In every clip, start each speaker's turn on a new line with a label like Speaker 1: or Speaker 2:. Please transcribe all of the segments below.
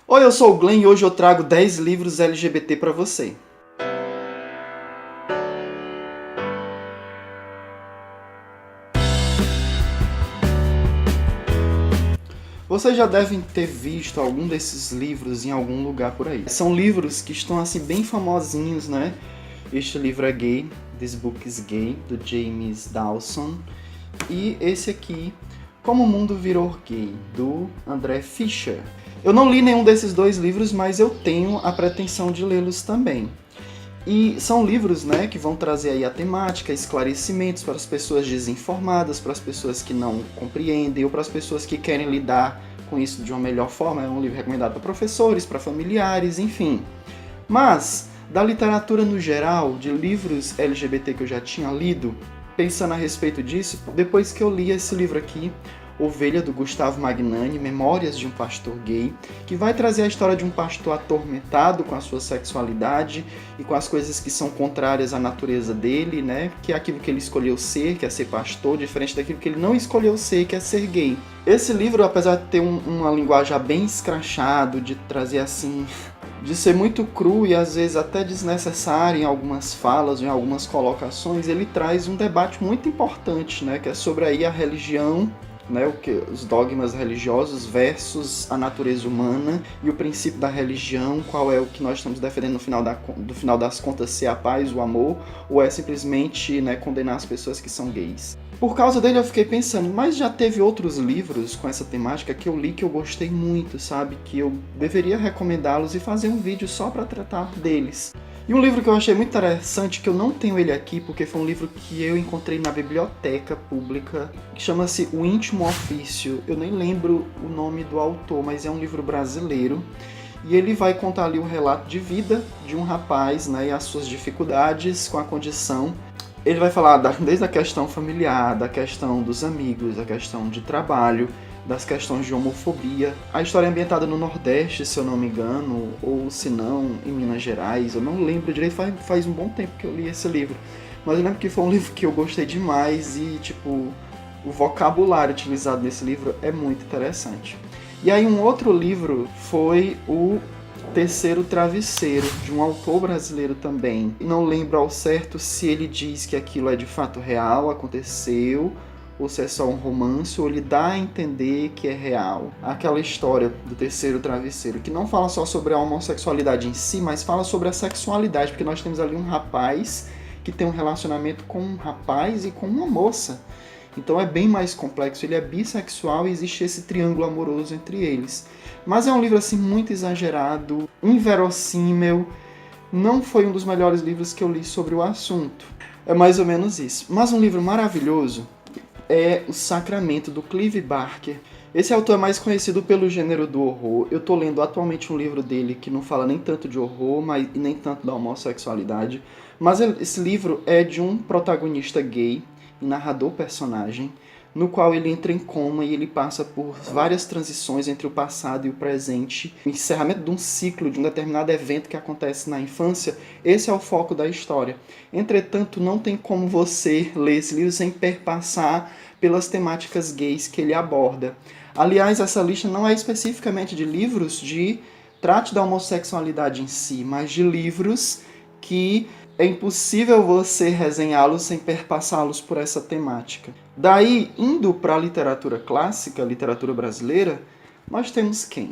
Speaker 1: Oi, eu sou o Glenn e hoje eu trago 10 livros LGBT para você. Vocês já devem ter visto algum desses livros em algum lugar por aí. São livros que estão assim bem famosinhos, né? Este livro é gay, This Book is Gay, do James Dawson. E esse aqui, Como o Mundo Virou Gay, do André Fischer. Eu não li nenhum desses dois livros, mas eu tenho a pretensão de lê-los também. E são livros, né, que vão trazer aí a temática, esclarecimentos para as pessoas desinformadas, para as pessoas que não compreendem ou para as pessoas que querem lidar com isso de uma melhor forma. É um livro recomendado para professores, para familiares, enfim. Mas, da literatura no geral, de livros LGBT que eu já tinha lido, pensando a respeito disso, depois que eu li esse livro aqui, Ovelha, do Gustavo Magnani, Memórias de um Pastor Gay, que vai trazer a história de um pastor atormentado com a sua sexualidade e com as coisas que são contrárias à natureza dele, né? Que é aquilo que ele escolheu ser, que é ser pastor, diferente daquilo que ele não escolheu ser, que é ser gay. Esse livro, apesar de ter uma linguagem bem escrachado, de trazer assim, de ser muito cru e às vezes até desnecessário em algumas falas, em algumas colocações, ele traz um debate muito importante, né? Que é sobre aí a religião, né, os dogmas religiosos versus a natureza humana e o princípio da religião, qual é o que nós estamos defendendo no final das contas, se é a paz, o amor, ou é simplesmente, né, condenar as pessoas que são gays. Por causa dele eu fiquei pensando, mas já teve outros livros com essa temática que eu li que eu gostei muito, sabe? Que eu deveria recomendá-los e fazer um vídeo só para tratar deles. E um livro que eu achei muito interessante, que eu não tenho ele aqui, porque foi um livro que eu encontrei na biblioteca pública, que chama-se O Íntimo Ofício. Eu nem lembro o nome do autor, mas é um livro brasileiro. E ele vai contar ali o relato de vida de um rapaz, né, e as suas dificuldades com a condição. Ele vai falar desde a questão familiar, da questão dos amigos, da questão de trabalho, das questões de homofobia. A história é ambientada no Nordeste, se eu não me engano, ou se não, em Minas Gerais. Eu não lembro direito, faz um bom tempo que eu li esse livro. Mas eu lembro que foi um livro que eu gostei demais e, tipo, o vocabulário utilizado nesse livro é muito interessante. E aí um outro livro foi o Terceiro Travesseiro, de um autor brasileiro também. Não lembro ao certo se ele diz que aquilo é de fato real, aconteceu, ou se é só um romance, ou ele dá a entender que é real. Aquela história do Terceiro Travesseiro, que não fala só sobre a homossexualidade em si, mas fala sobre a sexualidade, porque nós temos ali um rapaz que tem um relacionamento com um rapaz e com uma moça. Então é bem mais complexo, ele é bissexual e existe esse triângulo amoroso entre eles. Mas é um livro assim muito exagerado, inverossímil, não foi um dos melhores livros que eu li sobre o assunto. É mais ou menos isso. Mas um livro maravilhoso é O Sacramento, do Clive Barker. Esse autor é mais conhecido pelo gênero do horror. Eu estou lendo atualmente um livro dele que não fala nem tanto de horror, mas nem tanto da homossexualidade. Mas esse livro é de um protagonista gay, narrador personagem, no qual ele entra em coma e ele passa por várias transições entre o passado e o presente, o encerramento de um ciclo, de um determinado evento que acontece na infância. Esse é o foco da história. Entretanto, não tem como você ler esse livro sem perpassar pelas temáticas gays que ele aborda. Aliás, essa lista não é especificamente de livros de trate da homossexualidade em si, mas de livros que é impossível você resenhá-los sem perpassá-los por essa temática. Daí, indo para a literatura clássica, literatura brasileira, nós temos quem?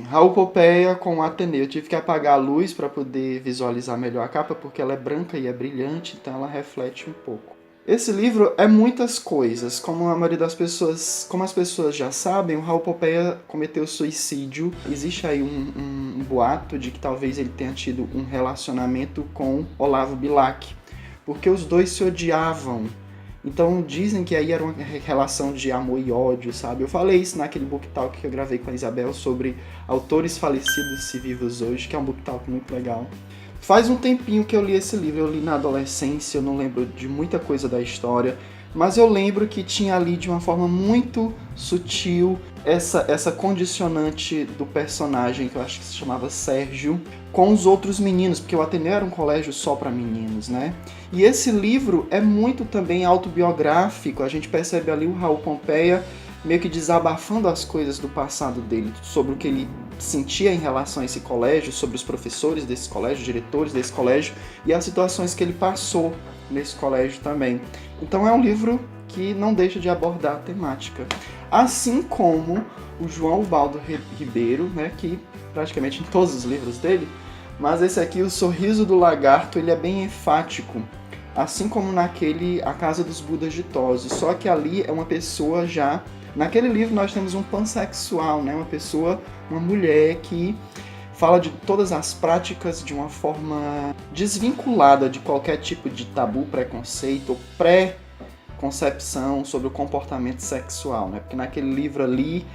Speaker 1: Raul Popéia com o Ateneu. Eu tive que apagar a luz para poder visualizar melhor a capa, porque ela é branca e é brilhante, então ela reflete um pouco. Esse livro é muitas coisas, como a maioria das pessoas, como as pessoas já sabem, o Raul Popéia cometeu suicídio. Existe aí um boato de que talvez ele tenha tido um relacionamento com Olavo Bilac, porque os dois se odiavam. Então dizem que aí era uma relação de amor e ódio, sabe? Eu falei isso naquele book talk que eu gravei com a Isabel sobre autores falecidos e vivos hoje, que é um book talk muito legal. Faz um tempinho que eu li esse livro, eu li na adolescência, eu não lembro de muita coisa da história, mas eu lembro que tinha ali de uma forma muito sutil essa condicionante do personagem, que eu acho que se chamava Sérgio, com os outros meninos, porque o Ateneu era um colégio só para meninos, né? E esse livro é muito também autobiográfico, a gente percebe ali o Raul Popéia meio que desabafando as coisas do passado dele, sobre o que ele sentia em relação a esse colégio, sobre os professores desse colégio, diretores desse colégio e as situações que ele passou nesse colégio também. Então é um livro que não deixa de abordar a temática. Assim como o João Ubaldo Ribeiro, né, que praticamente em todos os livros dele, mas esse aqui, O Sorriso do Lagarto, ele é bem enfático, assim como naquele A Casa dos Budas Ditosos, só que ali é uma pessoa já... Naquele livro nós temos um pansexual, né, uma mulher que fala de todas as práticas de uma forma desvinculada de qualquer tipo de tabu, preconceito ou pré-concepção sobre o comportamento sexual, né? Porque naquele livro ali...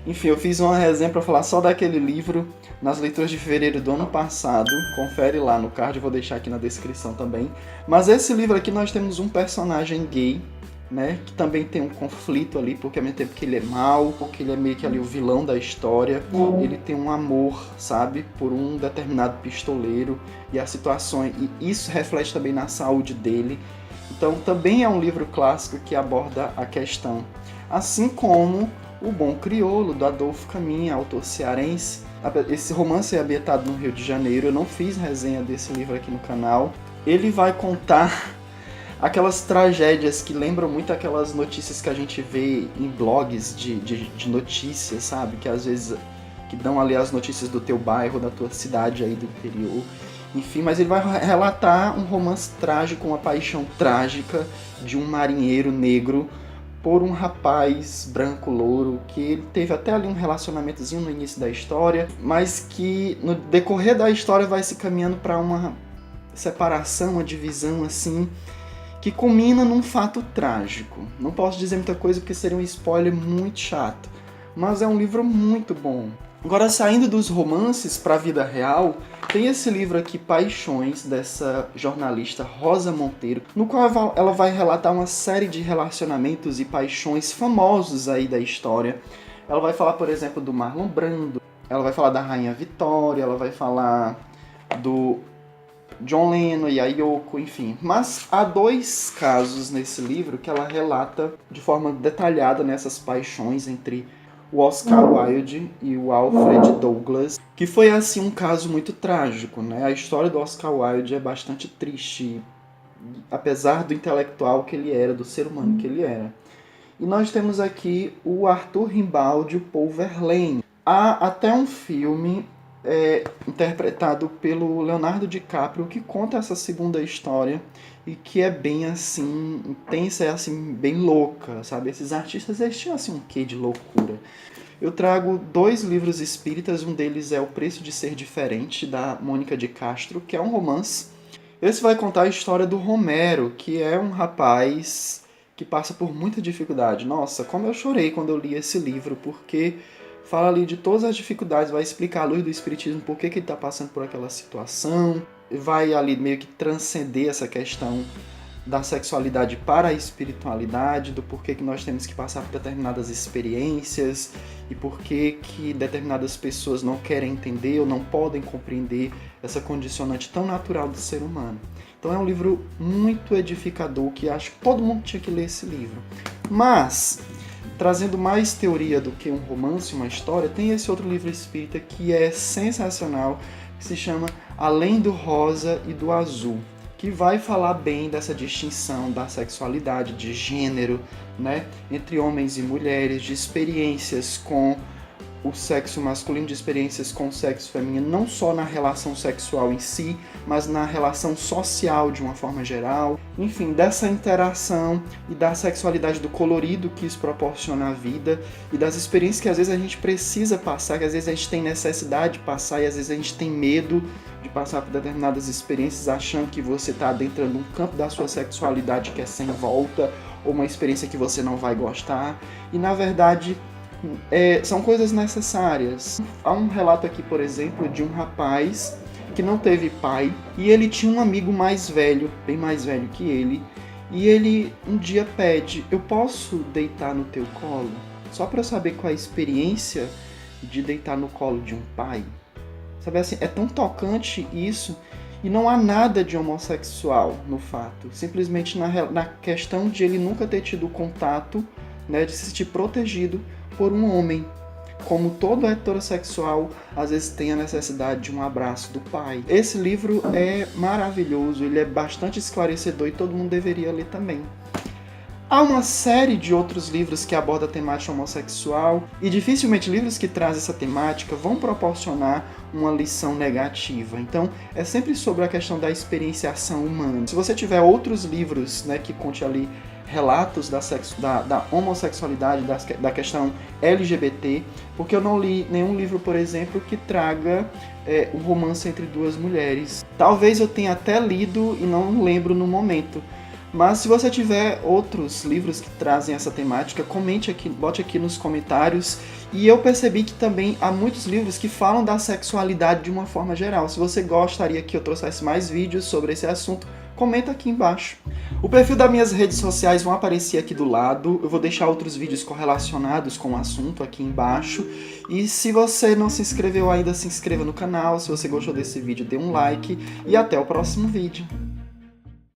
Speaker 1: Enfim, eu fiz uma resenha para falar só daquele livro nas leituras de fevereiro do ano passado. Confere lá no card, eu vou deixar aqui na descrição também. Mas esse livro aqui nós temos um personagem gay, né, que também tem um conflito ali, porque ao mesmo tempo que ele é mau, porque ele é meio que ali o vilão da história, ele tem um amor, sabe, por um determinado pistoleiro e as situações, e isso reflete também na saúde dele. Então também é um livro clássico que aborda a questão. Assim como O Bom Crioulo, do Adolfo Caminha, autor cearense. Esse romance é ambientado no Rio de Janeiro, eu não fiz resenha desse livro aqui no canal. Ele vai contar aquelas tragédias que lembram muito aquelas notícias que a gente vê em blogs de notícias, sabe? Que às vezes que dão ali as notícias do teu bairro, da tua cidade aí do interior. Enfim, mas ele vai relatar um romance trágico, uma paixão trágica de um marinheiro negro por um rapaz branco louro que ele teve até ali um relacionamentozinho no início da história, mas que no decorrer da história vai se caminhando para uma separação, uma divisão assim, que culmina num fato trágico. Não posso dizer muita coisa porque seria um spoiler muito chato, mas é um livro muito bom. Agora, saindo dos romances para a vida real, tem esse livro aqui, Paixões, dessa jornalista Rosa Monteiro, no qual ela vai relatar uma série de relacionamentos e paixões famosos aí da história. Ela vai falar, por exemplo, do Marlon Brando, ela vai falar da Rainha Vitória, ela vai falar do John Lennon e a Yoko, enfim. Mas há dois casos nesse livro que ela relata de forma detalhada nessas paixões entre o Oscar Wilde e o Alfred Douglas, que foi assim um caso muito trágico, né? A história do Oscar Wilde é bastante triste, apesar do intelectual que ele era, do ser humano que ele era. E nós temos aqui o Arthur Rimbaud e o Paul Verlaine. Há até um filme interpretado pelo Leonardo DiCaprio que conta essa segunda história e que é bem assim, intensa, é assim, bem louca, sabe? Esses artistas, eles tinham assim um quê de loucura. Eu trago dois livros espíritas, um deles é O Preço de Ser Diferente, da Mônica de Castro, que é um romance. Esse vai contar a história do Romero, que é um rapaz que passa por muita dificuldade. Nossa, como eu chorei quando eu li esse livro, porque fala ali de todas as dificuldades, vai explicar à luz do espiritismo por que ele está passando por aquela situação, vai ali meio que transcender essa questão da sexualidade para a espiritualidade, do porquê que nós temos que passar por determinadas experiências e porquê que determinadas pessoas não querem entender ou não podem compreender essa condicionante tão natural do ser humano. Então é um livro muito edificador que acho que todo mundo tinha que ler esse livro. Mas, trazendo mais teoria do que um romance, uma história, tem esse outro livro espírita que é sensacional, que se chama Além do Rosa e do Azul, que vai falar bem dessa distinção da sexualidade, de gênero, né, entre homens e mulheres, de experiências com o sexo masculino, de experiências com o sexo feminino, não só na relação sexual em si, mas na relação social de uma forma geral. Enfim, dessa interação e da sexualidade, do colorido que isso proporciona à vida e das experiências que às vezes a gente precisa passar, que às vezes a gente tem necessidade de passar e às vezes a gente tem medo de passar por determinadas experiências achando que você está adentrando um campo da sua sexualidade que é sem volta ou uma experiência que você não vai gostar. E na verdade são coisas necessárias. Há um relato aqui, por exemplo, de um rapaz que não teve pai e ele tinha um amigo mais velho, bem mais velho que ele, e ele um dia pede: eu posso deitar no teu colo? Só para eu saber qual é a experiência de deitar no colo de um pai. Sabe assim, é tão tocante isso, e não há nada de homossexual no fato, simplesmente na questão de ele nunca ter tido contato né, de se sentir protegido por um homem. Como todo heterossexual, às vezes tem a necessidade de um abraço do pai. Esse livro é maravilhoso, ele é bastante esclarecedor e todo mundo deveria ler também. Há uma série de outros livros que abordam a temática homossexual e dificilmente livros que trazem essa temática vão proporcionar uma lição negativa. Então, é sempre sobre a questão da experienciação humana. Se você tiver outros livros, né, que conte ali relatos da homossexualidade, da questão LGBT, porque eu não li nenhum livro, por exemplo, que traga um romance entre duas mulheres. Talvez eu tenha até lido e não lembro no momento. Mas se você tiver outros livros que trazem essa temática, comente aqui, bote aqui nos comentários. E eu percebi que também há muitos livros que falam da sexualidade de uma forma geral. Se você gostaria que eu trouxesse mais vídeos sobre esse assunto, comenta aqui embaixo. O perfil das minhas redes sociais vão aparecer aqui do lado. Eu vou deixar outros vídeos correlacionados com o assunto aqui embaixo. E se você não se inscreveu ainda, se inscreva no canal. Se você gostou desse vídeo, dê um like. E até o próximo vídeo.